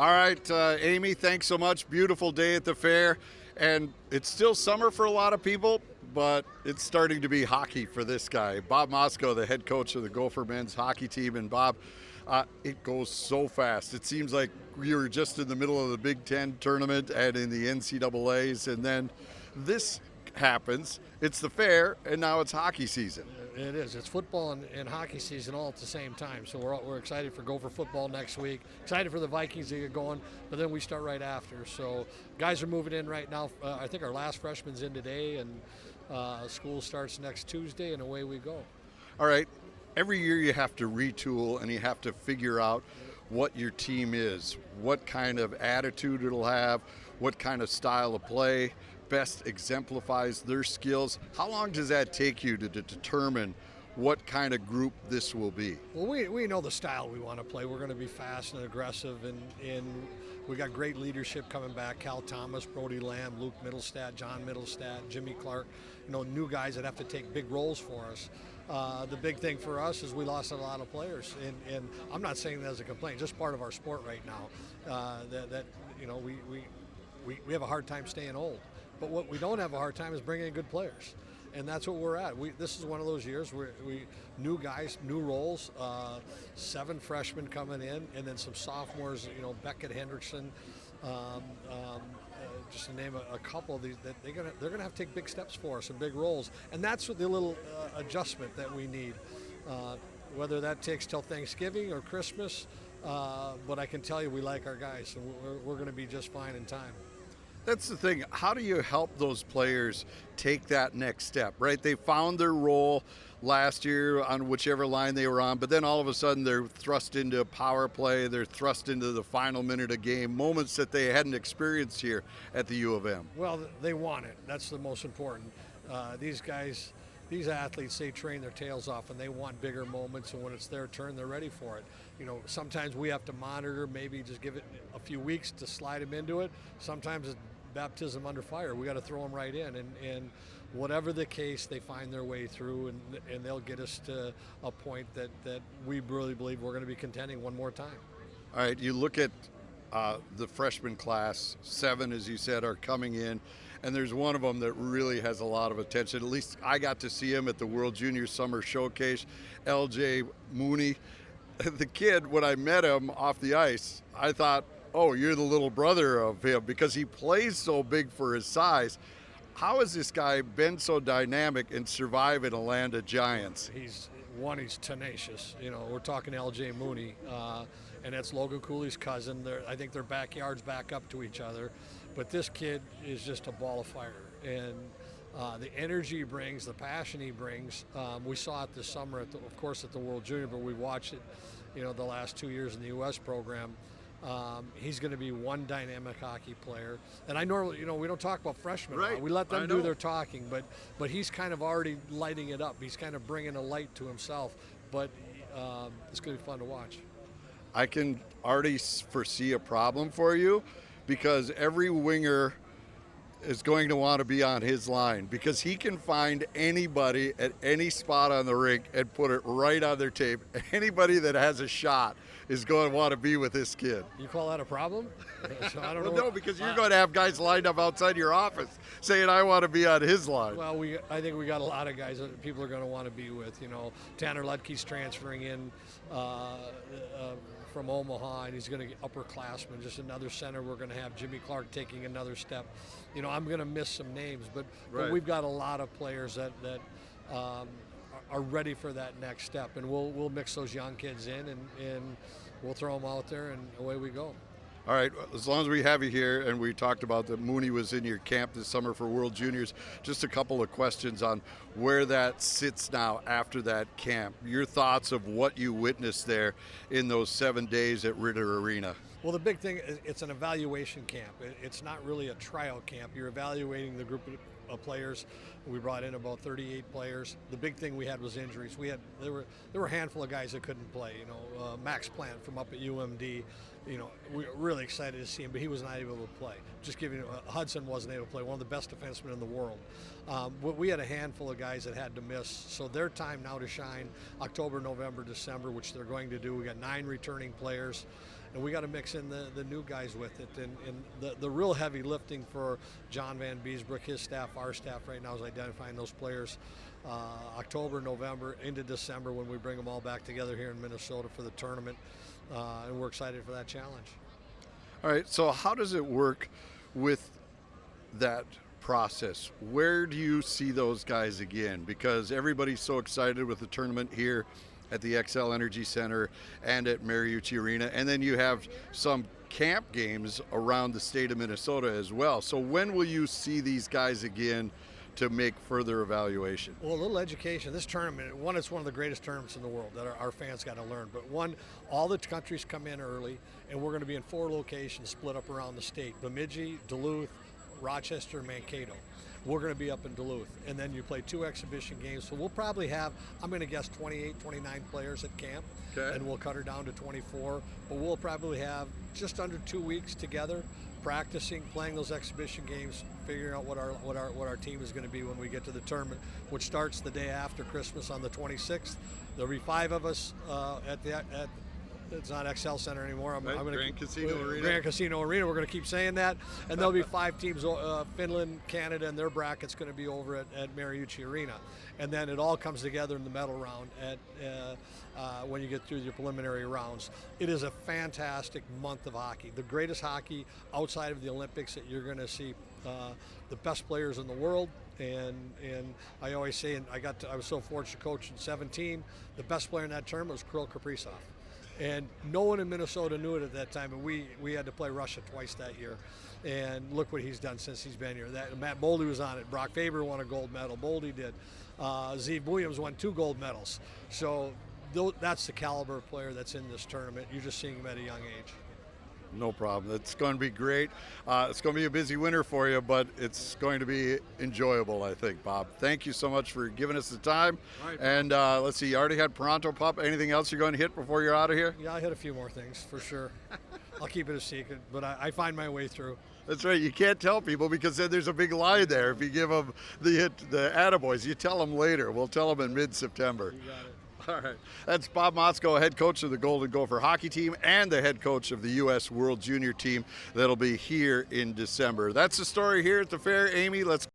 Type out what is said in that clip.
All right, Amy, thanks so much. Beautiful day at the fair. And it's still summer for a lot of people, but it's starting to be hockey for this guy. Bob Motzko, the head coach of the Gopher men's hockey team. And Bob, it goes so fast. It seems like you were just in the middle of the Big Ten tournament and in the NCAAs, and then this happens. It's the fair, and now it's hockey season. It is. It's football and hockey season all at the same time. So we're excited for Gopher football next week. Excited for the Vikings to get going, but then we start right after. So guys are moving in right now. I think our last freshman's in today, and school starts next Tuesday, and away we go. All right. Every year you have to retool and you have to figure out what your team is, what kind of attitude it'll have, what kind of style of play best exemplifies their skills. How long does that take you to determine what kind of group this will be? Well, we know the style we want to play. We're going to be fast and aggressive, and we got great leadership coming back. Cal Thomas, Brody Lamb, Luke Middlestat, John Middlestat, Jimmy Clark, new guys that have to take big roles for us. The big thing for us is we lost a lot of players, and I'm not saying that as a complaint, just part of our sport right now. We have a hard time staying old. But what we don't have a hard time is bringing in good players, and that's what we're at. This is one of those years where we new guys, new roles, 7 freshmen coming in, and then some sophomores. Beckett Hendrickson, just to name a couple of these. That they're gonna have to take big steps for us and big roles, and that's what the little adjustment that we need. Whether that takes till Thanksgiving or Christmas, but I can tell you we like our guys, and we're going to be just fine in time. That's the thing. How do you help those players take that next step, right? They found their role last year on whichever line they were on, but then all of a sudden they're thrust into a power play, they're thrust into the final minute of game, moments that they hadn't experienced here at the U of M. Well, they want it. That's the most important. These guys, these athletes, they train their tails off, and they want bigger moments, and when it's their turn, they're ready for it. Sometimes we have to monitor, maybe just give it a few weeks to slide them into it. Sometimes it's baptism under fire. We got to throw them right in, and whatever the case, they find their way through, and they'll get us to a point that we really believe we're going to be contending one more time. All right, you look at the freshman class, 7, as you said, are coming in, and there's one of them that really has a lot of attention. At least I got to see him at the World Junior Summer Showcase, LJ Mooney. The kid, when I met him off the ice, I thought, oh, you're the little brother of him, because he plays so big for his size. How has this guy been so dynamic and survive in a land of giants? He's tenacious. We're talking LJ Mooney, and that's Logan Cooley's cousin. I think their backyards back up to each other, but this kid is just a ball of fire, and the energy he brings, the passion he brings. We saw it this summer, of course, at the World Junior, but we watched it, the last 2 years in the U.S. program. He's going to be one dynamic hockey player. And I normally, we don't talk about freshmen. Right. We let them do their talking, but he's kind of already lighting it up. He's kind of bringing a light to himself. But it's going to be fun to watch. I can already foresee a problem for you, because every winger is going to want to be on his line, because he can find anybody at any spot on the rink and put it right on their tape. Anybody that has a shot is going to want to be with this kid. You call that a problem? So I don't Well, know. no, because you're going to have guys lined up outside your office saying, I want to be on his line. Well, I think we got a lot of guys that people are going to want to be with. Tanner Ludke's transferring in from Omaha, and he's going to get upperclassmen, just another center. We're going to have Jimmy Clark taking another step. I'm going to miss some names, but we've got a lot of players that are ready for that next step, and we'll mix those young kids in, and we'll throw them out there, and away we go. All right, as long as we have you here, and we talked about that Mooney was in your camp this summer for World Juniors, just a couple of questions on where that sits now after that camp. Your thoughts of what you witnessed there in those 7 days at Ritter Arena. Well, the big thing is it's an evaluation camp. It's not really a trial camp. You're evaluating the group of players. We brought in about 38 players. The big thing we had was injuries. There were a handful of guys that couldn't play. Max Plant from up at UMD. We were really excited to see him, but he was not able to play. Just giving Hudson wasn't able to play. One of the best defensemen in the world. We had a handful of guys that had to miss. So their time now to shine, October, November, December, which they're going to do. We got 9 returning players. and we got to mix in the new guys with it. And the real heavy lifting for John Van Beesbrook, his staff, our staff right now is identifying those players. October, November, into December when we bring them all back together here in Minnesota for the tournament, and we're excited for that challenge. All right, so how does it work with that process? Where do you see those guys again? Because everybody's so excited with the tournament here at the XL Energy Center and at Mariucci Arena, and then you have some camp games around the state of Minnesota as well. So when will you see these guys again to make further evaluation? Well, a little education. This tournament, one, it's one of the greatest tournaments in the world that our fans got to learn. But one, all the countries come in early, and we're going to be in 4 locations split up around the state: Bemidji, Duluth, Rochester, Mankato. We're going to be up in Duluth, and then you play 2 exhibition games. So we'll probably have, I'm going to guess, 28, 29 players at camp, and we'll cut her down to 24. But we'll probably have just under 2 weeks together, practicing, playing those exhibition games, figuring out what our team is going to be when we get to the tournament, which starts the day after Christmas on the 26th. There'll be 5 of us at it's not XL Center anymore. I'm going to Grand Casino Arena. Grand Casino Arena. We're going to keep saying that, and there'll be 5 teams. Finland, Canada, and their bracket's going to be over at Mariucci Arena, and then it all comes together in the medal round when you get through your preliminary rounds. It is a fantastic month of hockey, the greatest hockey outside of the Olympics that you're going to see. The best players in the world, and I always say, and I was so fortunate to coach in 17. The best player in that tournament was Kirill Kaprizov. And no one in Minnesota knew it at that time, and we had to play Russia twice that year. And look what he's done since he's been here. Matt Boldy was on it. Brock Faber won a gold medal. Boldy did. Zeev Williams won 2 gold medals. So that's the caliber of player that's in this tournament. You're just seeing him at a young age. No problem. It's going to be great. It's going to be a busy winter for you, but it's going to be enjoyable, I think, Bob. Thank you so much for giving us the time. Right. And let's see, you already had Pronto Pup. Anything else you're going to hit before you're out of here? Yeah, I hit a few more things, for sure. I'll keep it a secret, but I find my way through. That's right. You can't tell people because then there's a big lie there. If you give them the attaboys, you tell them later. We'll tell them in mid-September. You got it. All right. That's Bob Motzko, head coach of the Golden Gopher hockey team and the head coach of the U.S. World Junior team that'll be here in December. That's the story here at the fair. Amy, let's